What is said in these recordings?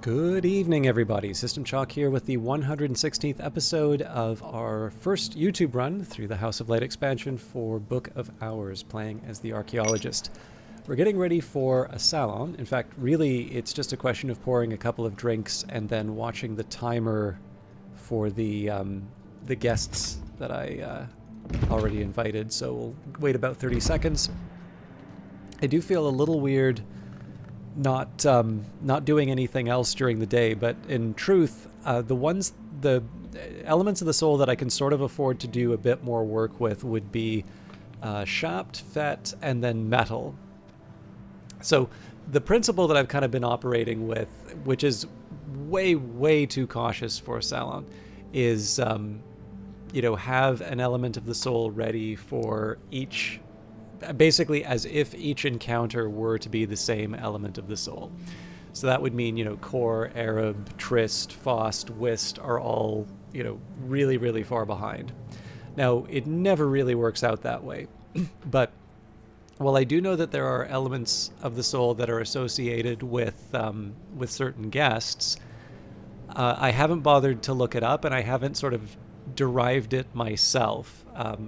Good evening, everybody. System Chalk here with the 116th episode of our first YouTube run through the House of Light expansion for Book of Hours, playing as the Archaeologist. We're getting ready for a salon. In fact, really, it's just a question of pouring a couple of drinks and then watching the timer for the guests that I already invited. So we'll wait about 30 seconds. I do feel a little weird not doing anything else during the day, but in truth, the elements of the soul that I can sort of afford to do a bit more work with would be Shapt, Fet, and then Metal. So the principle that I've kind of been operating with, which is way too cautious for a Salon, is have an element of the soul ready for each, basically as if each encounter were to be the same element of the soul. So that would mean, Core, Arab, Trist, Faust, Whist are all, really far behind. Now, it never really works out that way. But while I do know that there are elements of the soul that are associated with certain guests, I haven't bothered to look it up, and I haven't sort of derived it myself,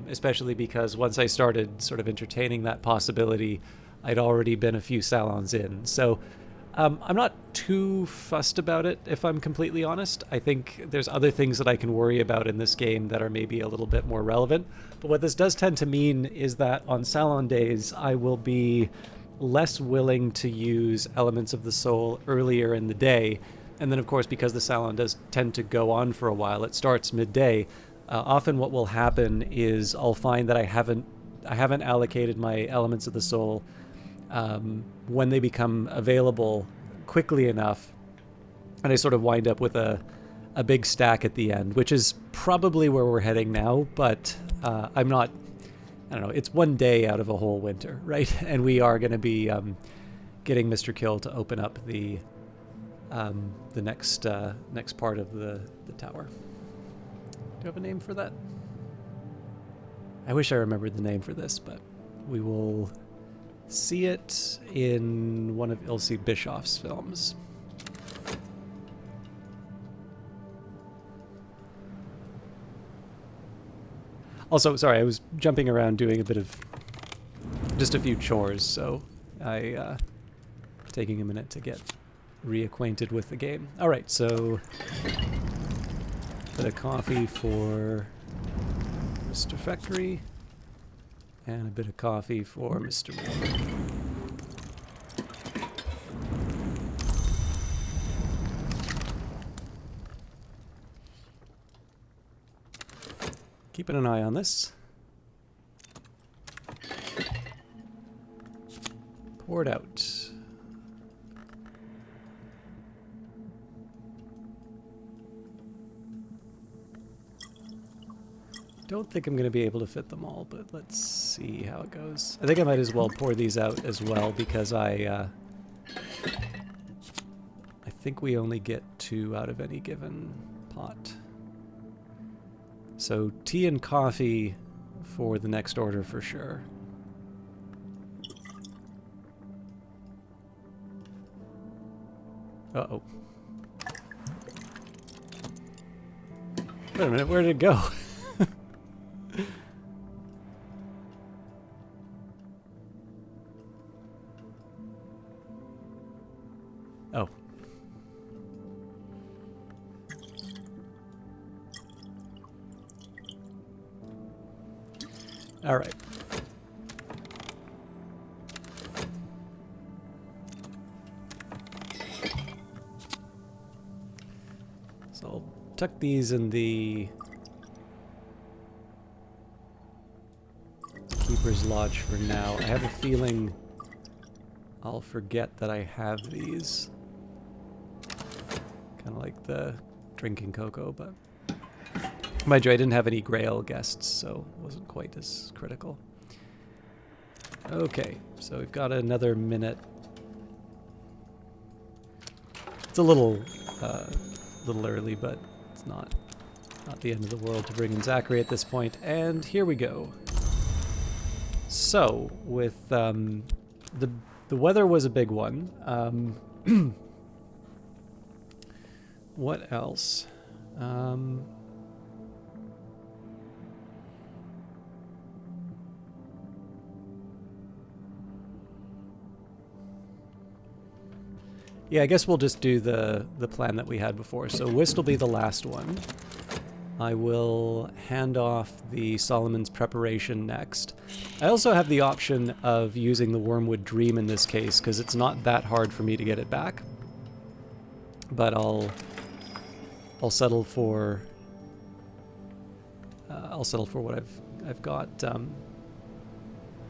especially because once I started sort of entertaining that possibility, I'd already been a few salons in. So I'm not too fussed about it, if I'm completely honest. I think there's other things that I can worry about in this game that are maybe a little bit more relevant. But what this does tend to mean is that on salon days, I will be less willing to use elements of the soul earlier in the day. And then, of course, because the salon does tend to go on for a while, it starts midday. Often what will happen is I'll find that I haven't allocated my elements of the soul when they become available quickly enough, and I sort of wind up with a big stack at the end, which is probably where we're heading now, but I don't know, it's one day out of a whole winter, right? And we are going to be getting Mr. Kill to open up the next part of the tower. Do you have a name for that? I wish I remembered the name for this, but we will see it in one of Ilse Bischoff's films. Also, sorry, I was jumping around doing just a few chores, so taking a minute to get reacquainted with the game. All right, so a bit of coffee for Mr. Factory and a bit of coffee for Mr. Moore. Keeping an eye on this. Poured out. Don't think I'm going to be able to fit them all, but let's see how it goes. I think I might as well pour these out as well, because I think we only get 2 out of any given pot. So tea and coffee for the next order for sure. Uh-oh. Wait a minute, where did it go? Oh. All right. So I'll tuck these in the Keeper's Lodge for now. I have a feeling I'll forget that I have these. Kind of like the drinking cocoa, but mind you, I didn't have any Grail guests, so it wasn't quite as critical. Okay, so we've got another minute. It's a little early, but it's not the end of the world to bring in Zachary at this point. And here we go. So with the weather was a big one. what else? Yeah, I guess we'll just do the plan that we had before. So Whist will be the last one. I will hand off the Solomon's Preparation next. I also have the option of using the Wormwood Dream in this case, because it's not that hard for me to get it back. But I'll settle for what I've got,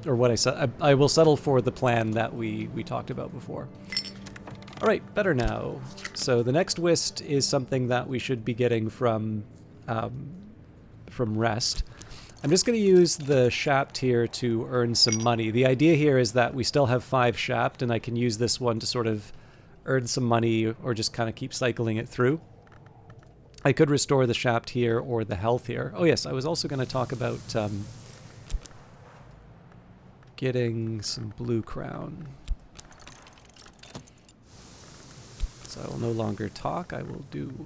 or what I said. I will settle for the plan that we talked about before. All right, better now. So the next Whist is something that we should be getting from Rest. I'm just going to use the Shapt here to earn some money. The idea here is that we still have 5 Shapt, and I can use this one to sort of earn some money or just kind of keep cycling it through. I could restore the Shapt here or the health here. Oh yes, I was also going to talk about getting some Blue Crown. So I will no longer talk, I will do.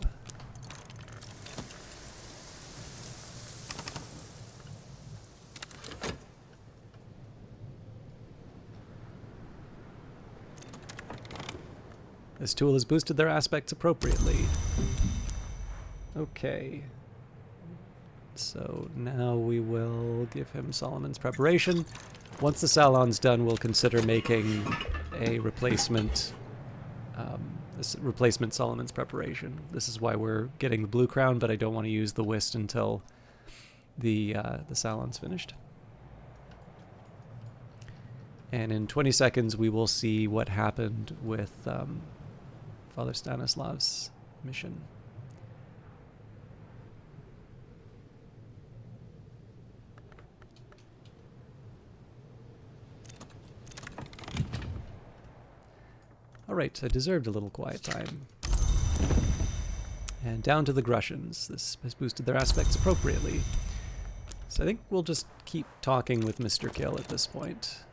This tool has boosted their aspects appropriately. Okay. So now we will give him Solomon's Preparation. Once the Salon's done, we'll consider making a replacement Solomon's Preparation. This is why we're getting the Blue Crown, but I don't want to use the Whist until the Salon's finished. And in 20 seconds, we will see what happened with Father Stanislav's mission. All right, I deserved a little quiet time. And down to the Grussians. This has boosted their aspects appropriately. So I think we'll just keep talking with Mr. Kill at this point.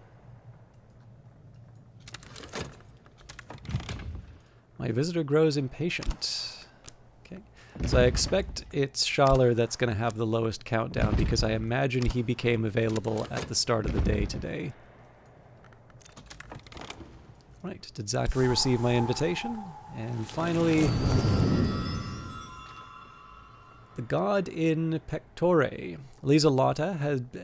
My visitor grows impatient. Okay, so I expect it's Schaller that's going to have the lowest countdown because I imagine he became available at the start of the day today. Right, did Zachary receive my invitation? And finally, the god in Pectore. Lisa Lotta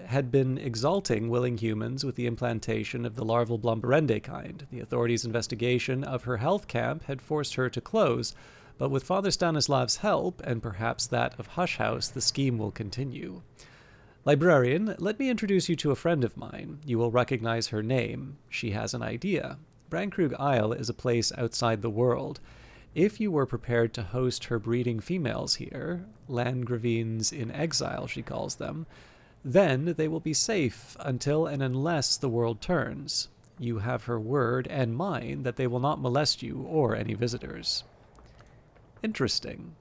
had been exalting willing humans with the implantation of the larval Blumberende kind. The authorities' investigation of her health camp had forced her to close, but with Father Stanislav's help, and perhaps that of Hush House, the scheme will continue. Librarian, let me introduce you to a friend of mine. You will recognize her name. She has an idea. Brankrug Isle is a place outside the world. If you were prepared to host her breeding females here, Landgravines in exile, she calls them, then they will be safe until and unless the world turns. You have her word and mine that they will not molest you or any visitors. Interesting.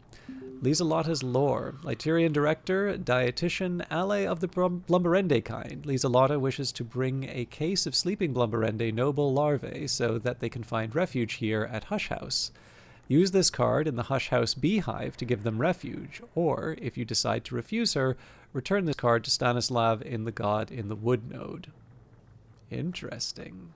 Lisa Lotta's lore. Lytirian director, dietitian, ally of the Blumberende kind. Lisa Lotta wishes to bring a case of sleeping Blumberende noble larvae so that they can find refuge here at Hush House. Use this card in the Hush House beehive to give them refuge, or, if you decide to refuse her, return this card to Stanislav in the God in the Wood node. Interesting.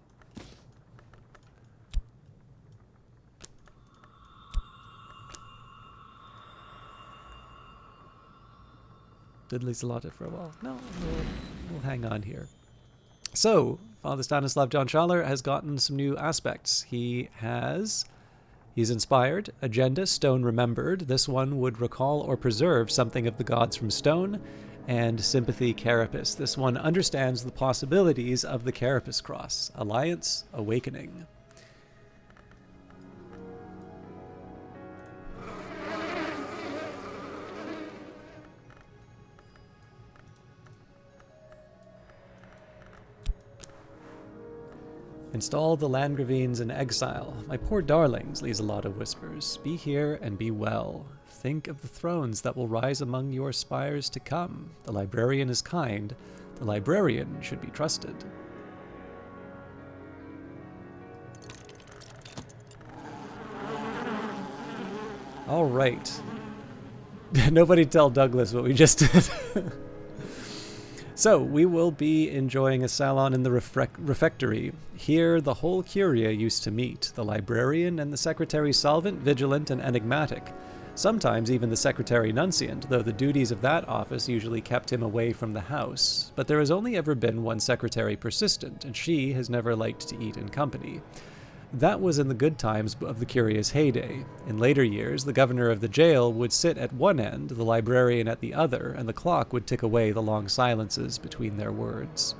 Did Lisa Lotta for a while? No, we'll hang on here. So, Father Stanislav John Schaller has gotten some new aspects. He's inspired, agenda, stone remembered. This one would recall or preserve something of the gods from stone, and sympathy carapace. This one understands the possibilities of the carapace cross. Alliance, awakening. Install the Landgravines in exile. My poor darlings, Lisa Lotta whispers. Be here and be well. Think of the thrones that will rise among your spires to come. The librarian is kind. The librarian should be trusted. All right. Nobody tell Douglas what we just did. So, we will be enjoying a salon in the refectory. Here, the whole curia used to meet, the librarian and the secretary solvent, vigilant, and enigmatic. Sometimes even the secretary nunciant, though the duties of that office usually kept him away from the house. But there has only ever been one secretary persistent, and she has never liked to eat in company. That was in the good times of the curia's heyday. In later years, the governor of the jail would sit at one end, the librarian at the other, and the clock would tick away the long silences between their words.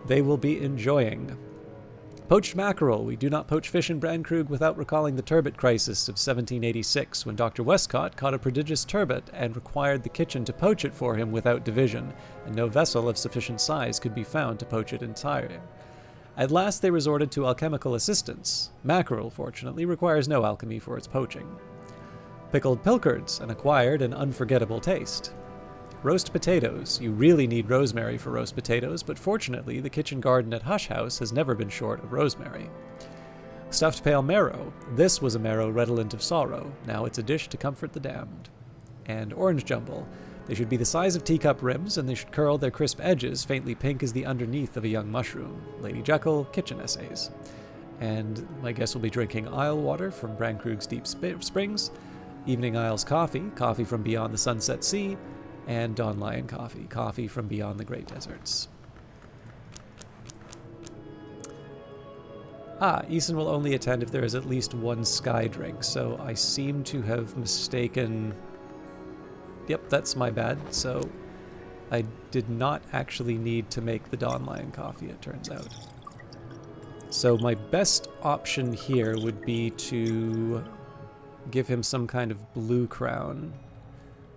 They will be enjoying poached mackerel. We do not poach fish in Brandkrug without recalling the turbot crisis of 1786, when Dr. Westcott caught a prodigious turbot and required the kitchen to poach it for him without division, and no vessel of sufficient size could be found to poach it entirely. At last they resorted to alchemical assistance. Mackerel, fortunately, requires no alchemy for its poaching. Pickled pilchards, an acquired and unforgettable taste. Roast potatoes. You really need rosemary for roast potatoes, but fortunately the kitchen garden at Hush House has never been short of rosemary. Stuffed pale marrow. This was a marrow redolent of sorrow. Now it's a dish to comfort the damned. And orange jumble. They should be the size of teacup rims, and they should curl their crisp edges, faintly pink as the underneath of a young mushroom. Lady Jekyll, kitchen essays. And my guest will be drinking Isle water from Brandkrug's Deep Springs, Evening Isles coffee, coffee from beyond the Sunset Sea, and Dawn Lion coffee, coffee from beyond the Great Deserts. Eason will only attend if there is at least one sky drink, so I seem to have mistaken... Yep, that's my bad. So I did not actually need to make the Dawn Lion coffee, it turns out. So my best option here would be to give him some kind of blue crown.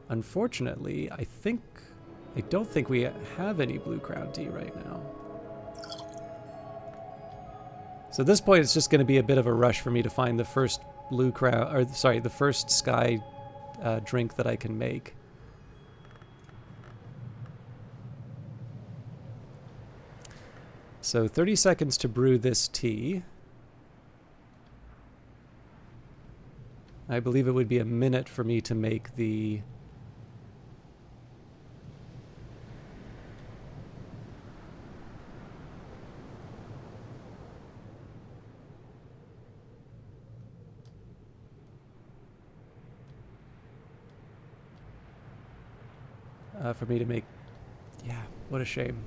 Unfortunately, I don't think we have any blue crown tea right now. So at this point, it's just going to be a bit of a rush for me to find the first blue crown, or sorry, the first sky drink that I can make. So 30 seconds to brew this tea. I believe it would be a minute for me to make the... Yeah, what a shame.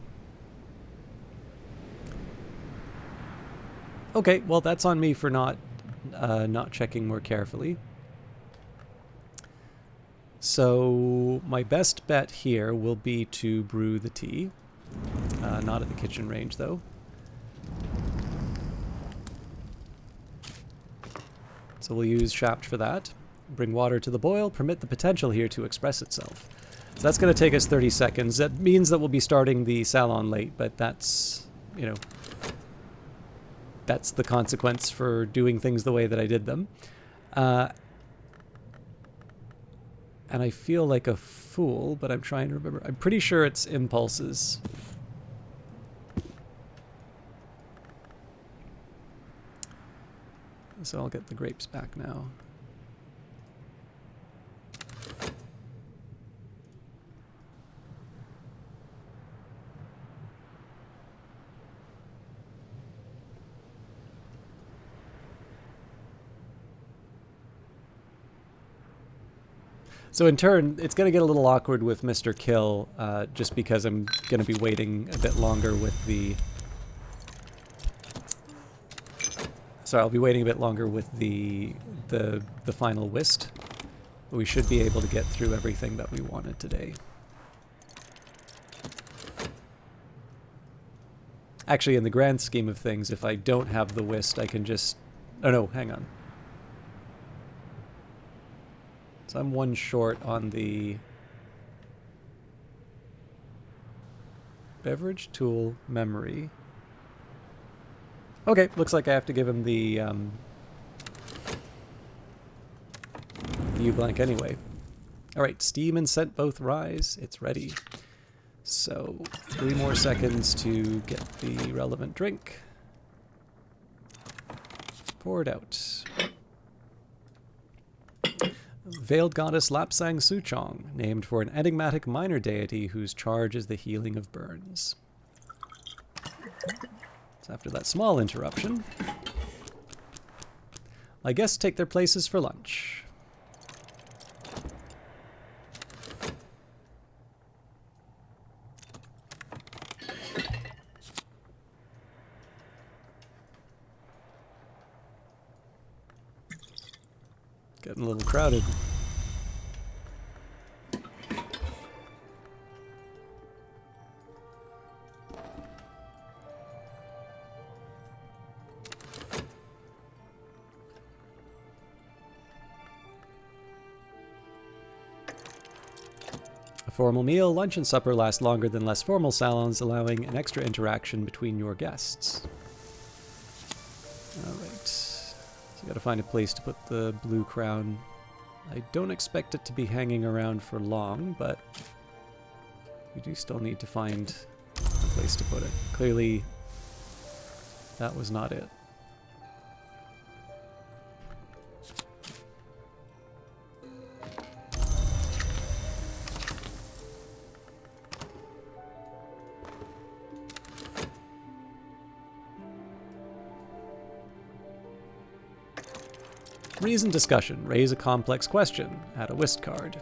Okay, well that's on me for not checking more carefully. So my best bet here will be to brew the tea. Not at the kitchen range though. So we'll use Shapt for that. Bring water to the boil, permit the potential here to express itself. So that's going to take us 30 seconds. That means that we'll be starting the salon late, but that's, you know, that's the consequence for doing things the way that I did them. And I feel like a fool, but I'm trying to remember. I'm pretty sure it's impulses. So I'll get the grapes back now. So in turn, it's going to get a little awkward with Mr. Kill, just because I'm going to be waiting a bit longer with the... Sorry, I'll be waiting a bit longer with the final whist. But we should be able to get through everything that we wanted today. Actually, in the grand scheme of things, if I don't have the whist, I can just... Oh no, hang on. So I'm one short on the beverage tool memory. Okay, looks like I have to give him the U-blank anyway. All right, steam and scent both rise. It's ready. So 3 more seconds to get the relevant drink. Pour it out. Veiled Goddess Lapsang Suchong, named for an enigmatic minor deity whose charge is the healing of burns. So after that small interruption, my guests take their places for lunch. Getting a little crowded. A formal meal, lunch, and supper last longer than less formal salons, allowing an extra interaction between your guests. Alright. So you gotta find a place to put the blue crown. I don't expect it to be hanging around for long, but we do still need to find a place to put it. Clearly, that was not it. Reason discussion. Raise a complex question. Add a whist card.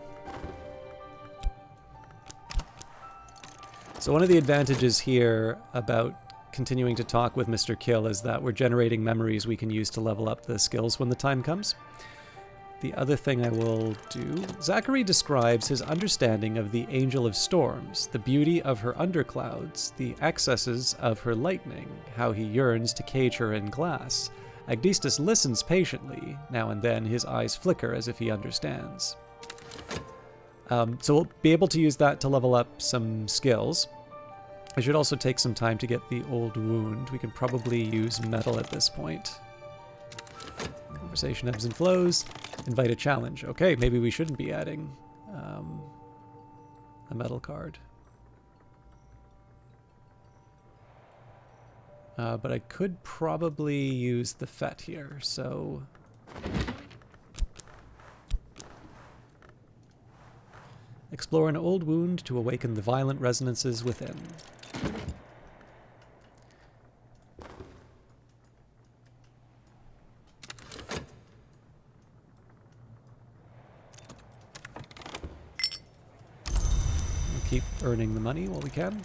So one of the advantages here about continuing to talk with Mr. Kill is that we're generating memories we can use to level up the skills when the time comes. The other thing I will do, Zachary describes his understanding of the Angel of Storms, the beauty of her underclouds, the excesses of her lightning, how he yearns to cage her in glass. Agdistus listens patiently. Now and then his eyes flicker as if he understands. So we'll be able to use that to level up some skills. I should also take some time to get the old wound. We can probably use metal at this point. Conversation ebbs and flows. Invite a challenge. Okay, maybe we shouldn't be adding a metal card. But I could probably use the FET here, so... Explore an old wound to awaken the violent resonances within. We'll keep earning the money while we can.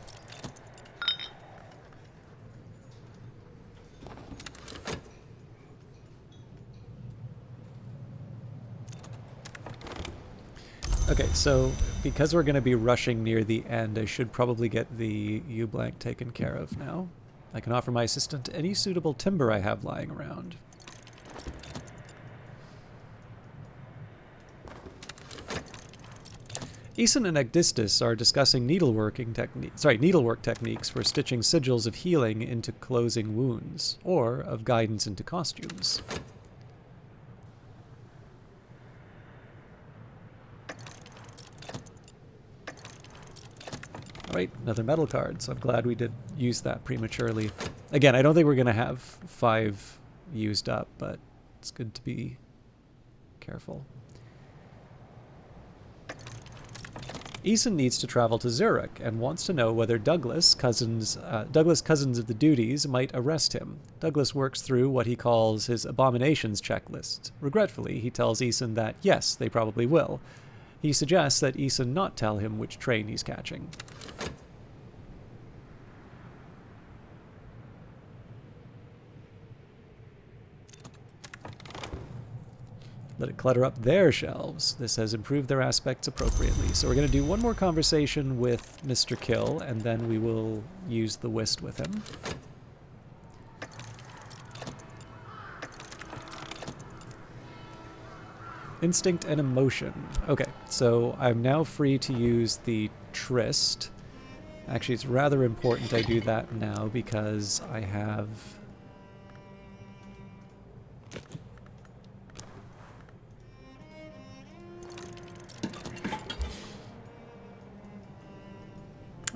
Okay, so because we're going to be rushing near the end, I should probably get the U-blank taken care of now. I can offer my assistant any suitable timber I have lying around. Eason and Agdistus are discussing needlework techniques for stitching sigils of healing into closing wounds, or of guidance into costumes. Right, another metal card, so I'm glad we did use that prematurely. Again, I don't think we're going to have 5 used up, but it's good to be careful. Eason needs to travel to Zurich and wants to know whether Douglas, cousins of the duties, might arrest him. Douglas works through what he calls his abominations checklist. Regretfully, he tells Eason that yes, they probably will. He suggests that Eason not tell him which train he's catching. Let it clutter up their shelves. This has improved their aspects appropriately. So we're going to do one more conversation with Mr. Kill, and then we will use the whist with him. Instinct and emotion. Okay, so I'm now free to use the Tryst. Actually, it's rather important I do that now because I have...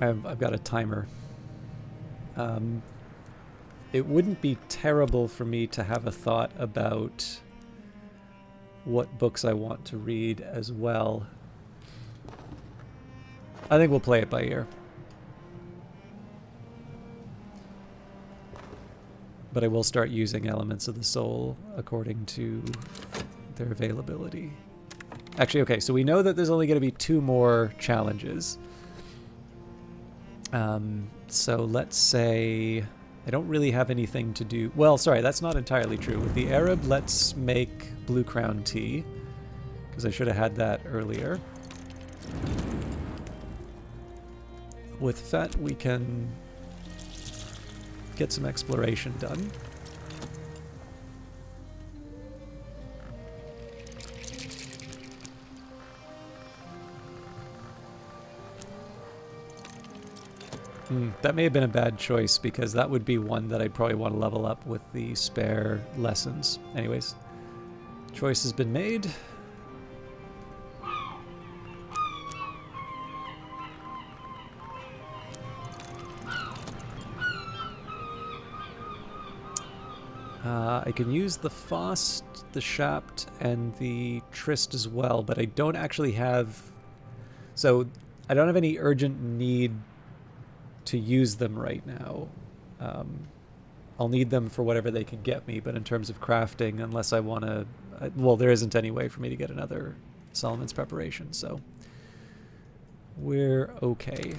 I've got a timer. It wouldn't be terrible for me to have a thought about what books I want to read as well. I think we'll play it by ear. But I will start using Elements of the Soul according to their availability. Actually, okay, so we know that there's only going to be 2 more challenges. So let's say I don't really have anything to do. Well, sorry, that's not entirely true. With the Arab, let's make Blue Crown tea, because I should have had that earlier. With Fet, we can get some exploration done. That may have been a bad choice, because that would be one that I'd probably want to level up with the spare lessons. Anyways, choice has been made. I can use the Faust, the Shapt, and the Trist as well, but I don't actually have... So, I don't have any urgent need to use them right now. I'll need them for whatever they can get me, but in terms of crafting, unless I want to... Well, there isn't any way for me to get another Solomon's Preparation, so... we're okay.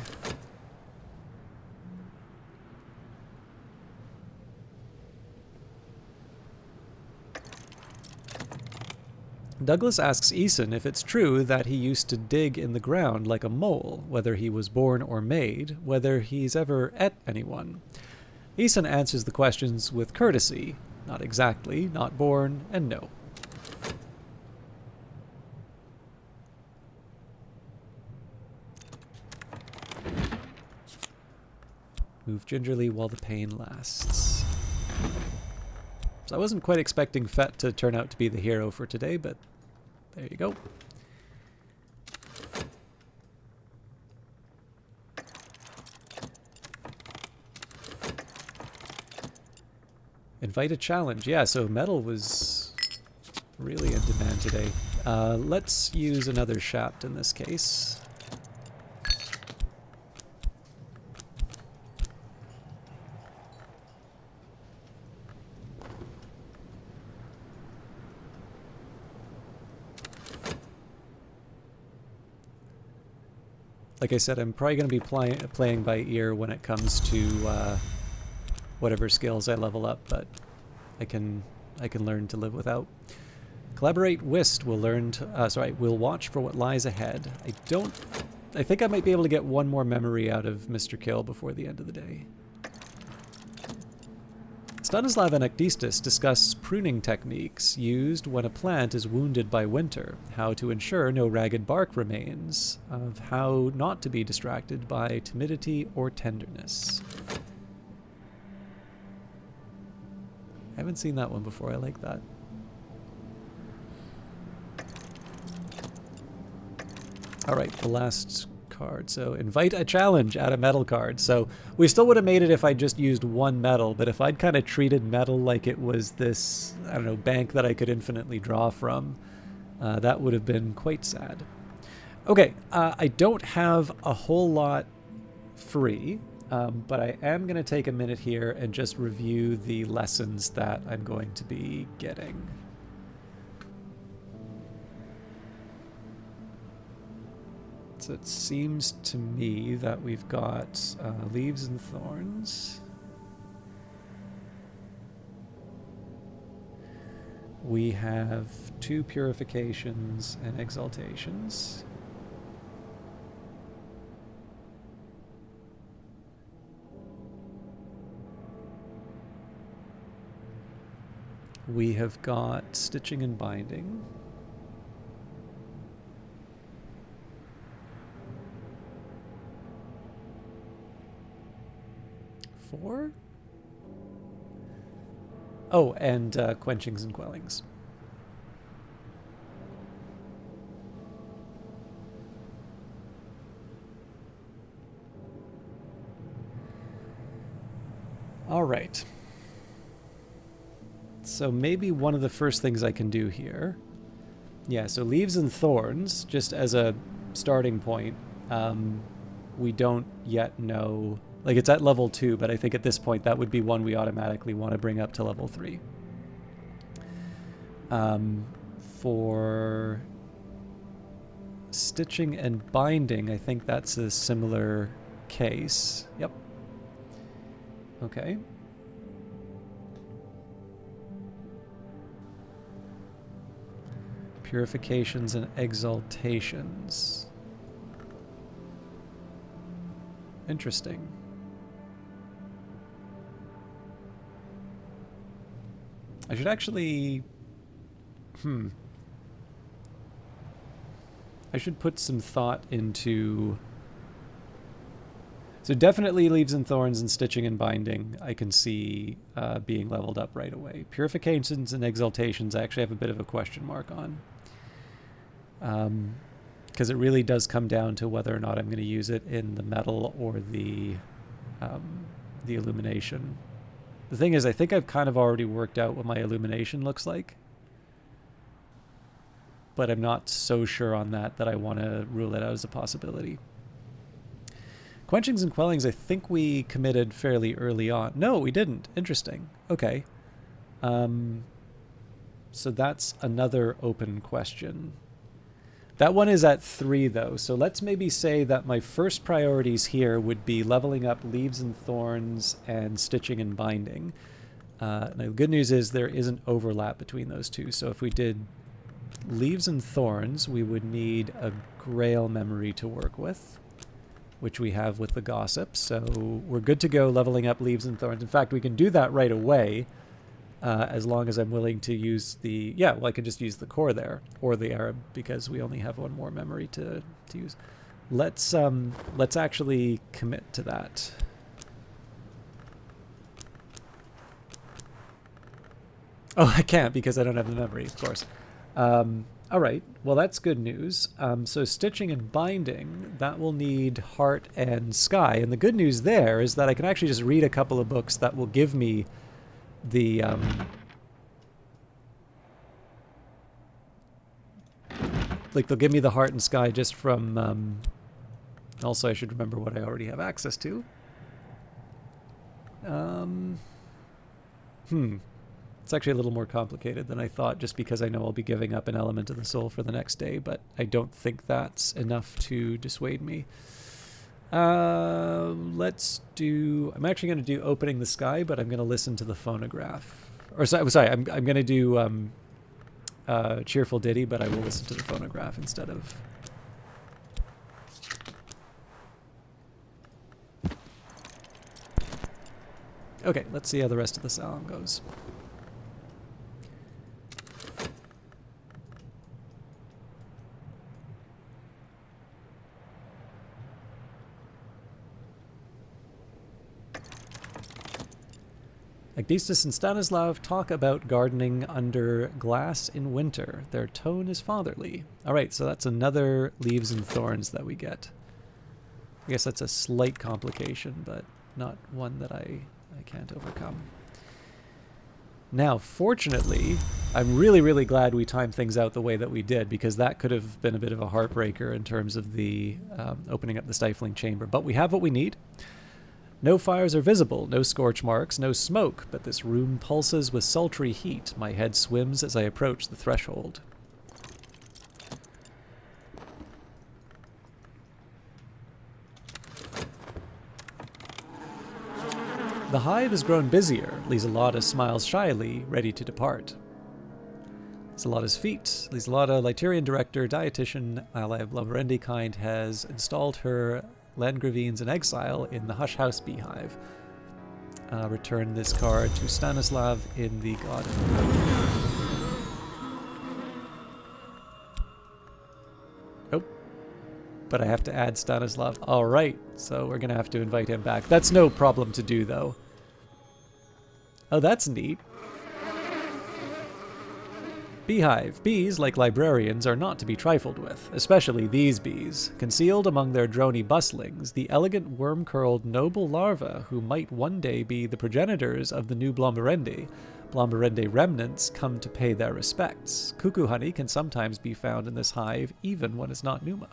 Douglas asks Eason if it's true that he used to dig in the ground like a mole, whether he was born or made, whether he's ever ate anyone. Eason answers the questions with courtesy. Not exactly, not born, and no. Move gingerly while the pain lasts. So I wasn't quite expecting Fet to turn out to be the hero for today, but there you go. Invite a challenge. Yeah, so metal was really in demand today. Let's use another Shapt in this case. Like I said, I'm probably going to be playing by ear when it comes to whatever skills I level up, but I can learn to live without. Collaborate Whist will learn to, we'll watch for what lies ahead. I think I might be able to get one more memory out of Mr. Kill before the end of the day. Stanislav and Ekdistis discuss pruning techniques used when a plant is wounded by winter, how to ensure no ragged bark remains, of how not to be distracted by timidity or tenderness. I haven't seen that one before. I like that. All right, the last card. So invite a challenge, add a metal card. So we still would have made it if I just used one metal, but if I'd kind of treated metal like it was this, I don't know, bank that I could infinitely draw from, that would have been quite sad. Okay, I don't have a whole lot free, but I am going to take a minute here and just review the lessons that I'm going to be getting. So it seems to me that we've got Leaves and Thorns. We have 2 Purifications and Exaltations. We have got Stitching and Binding. Four? Oh, and Quenchings and Quellings. All right. So maybe one of the first things I can do here Yeah, so leaves and thorns, just as a starting point, we don't yet know. Like, it's at level 2, but I think at this point that would be one we automatically want to bring up to level 3. For stitching and binding, I think that's a similar case. Yep. Okay. Purifications and exaltations. Interesting. I should actually... I should put some thought into... So definitely leaves and thorns and stitching and binding I can see being leveled up right away. Purifications and exaltations I actually have a bit of a question mark on. Because it really does come down to whether or not I'm going to use it in the metal or the illumination. The thing is, I think I've kind of already worked out what my illumination looks like. But I'm not so sure on that I want to rule it out as a possibility. Quenchings and quellings, I think we committed fairly early on. No, we didn't. Interesting. Okay. So that's another open question. That one is at 3, though. So let's maybe say that my first priorities here would be leveling up leaves and thorns and stitching and binding. And the good news is there isn't overlap between those two. So if we did leaves and thorns, we would need a grail memory to work with, which we have with the gossip. So we're good to go leveling up leaves and thorns. In fact, we can do that right away, as long as I'm willing to use the... Yeah, well, I could just use the core there, or the Arab, because we only have one more memory to use. Let's actually commit to that. Oh, I can't because I don't have the memory, of course. All right, well, that's good news. So stitching and binding, that will need heart and sky. And the good news there is that I can actually just read a couple of books that will give me the... like, they'll give me the heart and sky just from... also, I should remember what I already have access to. It's actually a little more complicated than I thought, just because I know I'll be giving up an element of the soul for the next day, but I don't think that's enough to dissuade me. Let's do... I'm actually going to do Opening the Sky, but I'm going to listen to the phonograph. Or sorry, I'm going to do Cheerful Ditty, but I will listen to the phonograph instead of... Okay, let's see how the rest of the song goes. Agdistis and Stanislav talk about gardening under glass in winter. Their tone is fatherly. All right, so that's another leaves and thorns that we get. I guess that's a slight complication, but not one that I can't overcome. Now, fortunately, I'm really, really glad we timed things out the way that we did, because that could have been a bit of a heartbreaker in terms of the opening up the stifling chamber. But we have what we need. No fires are visible, no scorch marks, no smoke, but this room pulses with sultry heat. My head swims as I approach the threshold. The hive has grown busier. Lieselada smiles shyly, ready to depart. Lieselada's feet. Lieselada, Lytirian director, dietitian, ally of Blumberendi kind, has installed her Landgravines in exile in the Hush House Beehive. Return this card to Stanislav in the garden. Oh. But I have to add Stanislav. Alright, so we're going to have to invite him back. That's no problem to do, though. Oh, that's neat. Beehive. Bees, like librarians, are not to be trifled with, especially these bees. Concealed among their drony bustlings, the elegant worm-curled noble larvae who might one day be the progenitors of the new Blomberendi, Blomberende remnants come to pay their respects. Cuckoo honey can sometimes be found in this hive, even when it's not Numa.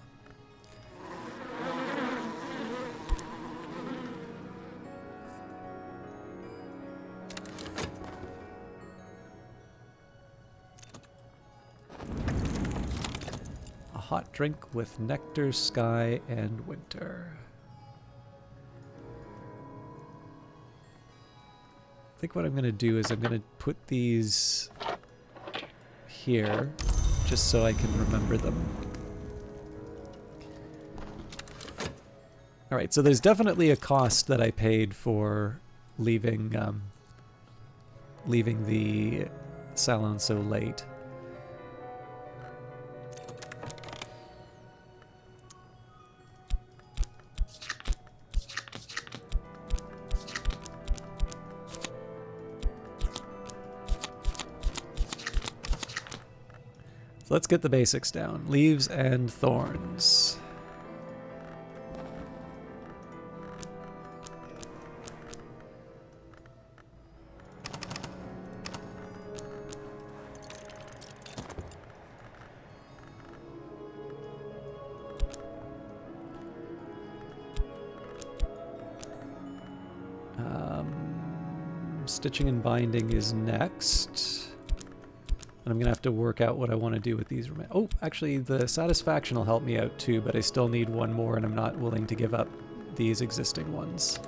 A hot drink with nectar, sky, and winter. I think what I'm going to do is I'm going to put these here just so I can remember them. Alright, so there's definitely a cost that I paid for leaving the salon so late. So let's get the basics down. Leaves and thorns. Stitching and binding is next. And I'm going to have to work out what I want to do with these. Oh, actually, the satisfaction will help me out too, but I still need one more, and I'm not willing to give up these existing ones.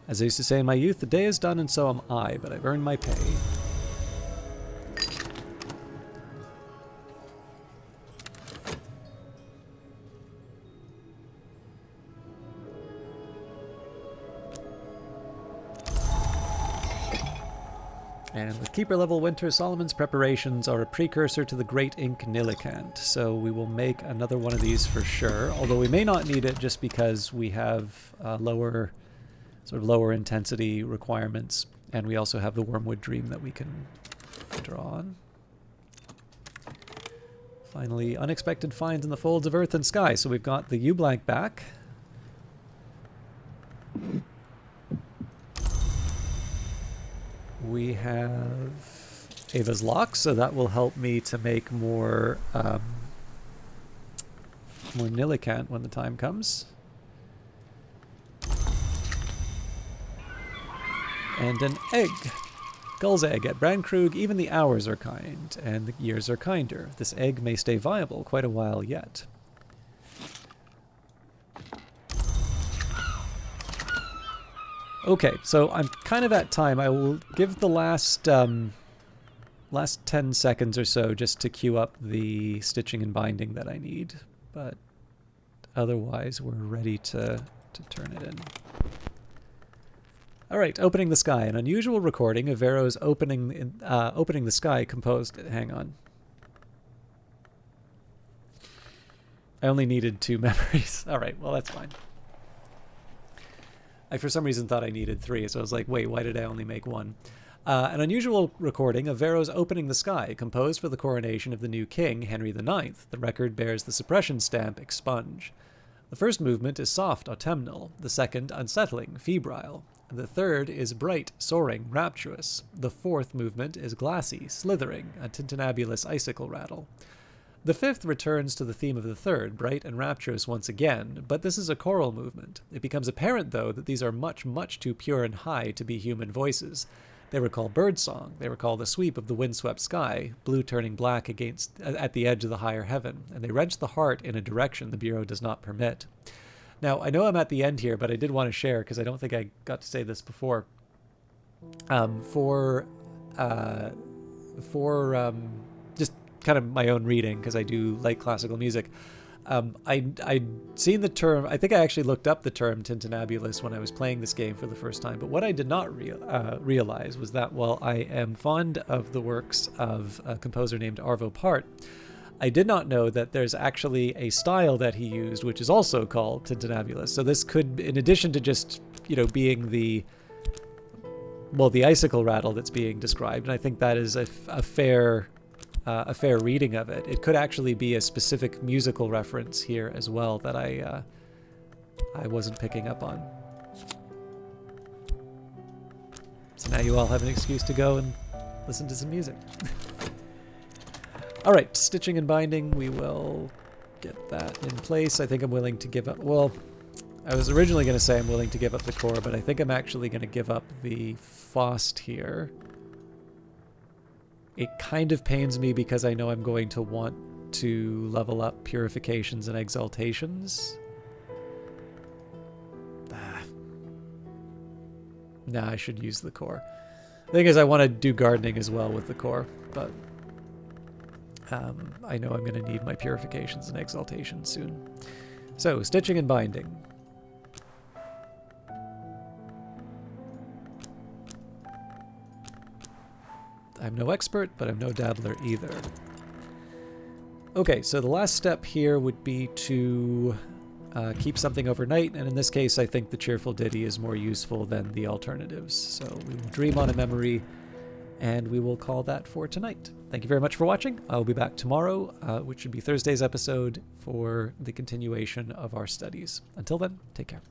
As I used to say in my youth, the day is done and so am I, but I've earned my pay. And with Keeper level Winter, Solomon's preparations are a precursor to the Great Ink Nillikant, so we will make another one of these for sure, although we may not need it just because we have lower intensity requirements, and we also have the Wormwood Dream that we can draw on. Finally, unexpected finds in the folds of earth and sky, so we've got the U-blank back. We have Ava's Lock, so that will help me to make more Nillikant when the time comes. And an egg. Gull's egg. At Brandkrug, even the hours are kind, and the years are kinder. This egg may stay viable quite a while yet. Okay, so I'm kind of at time. I will give the last 10 seconds or so just to queue up the stitching and binding that I need, but otherwise we're ready to turn it in. All right, opening the sky. An unusual recording of Vero's opening the sky composed... Hang on. I only needed 2 memories. All right, well, that's fine. I, for some reason, thought I needed 3, so I was like, wait, why did I only make 1? An unusual recording of Vero's Opening the Sky, composed for the coronation of the new king, Henry IX. The record bears the suppression stamp, Expunge. The first movement is soft, autumnal. The second, unsettling, febrile. The third is bright, soaring, rapturous. The fourth movement is glassy, slithering, a tintinnabulous icicle rattle. The fifth returns to the theme of the third, bright and rapturous once again, but this is a choral movement. It becomes apparent, though, that these are much, much too pure and high to be human voices. They recall birdsong, they recall the sweep of the windswept sky, blue turning black at the edge of the higher heaven, and they wrench the heart in a direction the Bureau does not permit. Now, I know I'm at the end here, but I did want to share, because I don't think I got to say this before. Just kind of my own reading, because I do like classical music. I'd seen the term, I think I actually looked up the term tintinnabulous when I was playing this game for the first time, but what I did not realize was that while I am fond of the works of a composer named Arvo Pärt, I did not know that there's actually a style that he used which is also called tintinnabulous. So this could, in addition to just, being the icicle rattle that's being described, and I think that is a fair a fair reading of it. It could actually be a specific musical reference here as well that I wasn't picking up on. So now you all have an excuse to go and listen to some music. All right, stitching and binding, we will get that in place. I think I'm willing to give up, well, I was originally going to say I'm willing to give up the core, but I think I'm actually going to give up the Fost here. It kind of pains me because I know I'm going to want to level up purifications and exaltations. Nah, I should use the core. The thing is, I want to do gardening as well with the core, but I know I'm going to need my purifications and exaltations soon. So, stitching and binding. I'm no expert, but I'm no dabbler either. Okay, so the last step here would be to keep something overnight, and in this case I think the Cheerful Ditty is more useful than the alternatives. So we will dream on a memory, and we will call that for tonight. Thank you very much for watching. I'll be back tomorrow, which should be Thursday's episode, for the continuation of our studies. Until then, take care.